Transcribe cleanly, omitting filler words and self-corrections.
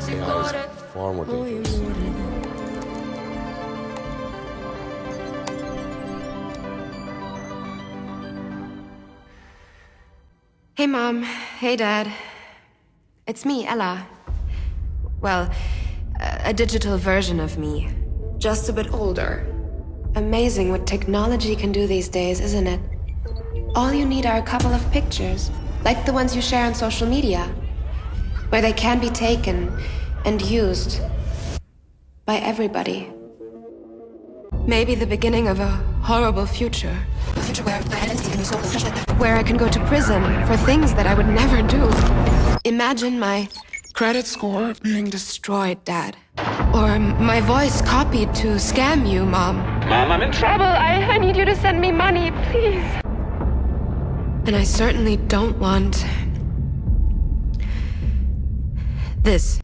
AI is far more dangerous. Hey, Mom. Hey, Dad. It's me, Ella. Well, a digital version of me. Just a bit older. Amazing what technology can do these days, isn't it? All you need are a couple of pictures, like the ones you share on social media, where they can be taken and used by everybody. Maybe the beginning of a horrible future. A future where I can go to prison for things that I would never do. Imagine my credit score being destroyed, Dad. Or my voice copied to scam you, Mom. Mom, I'm in trouble. I need you to send me money, please. And I certainly don't want this.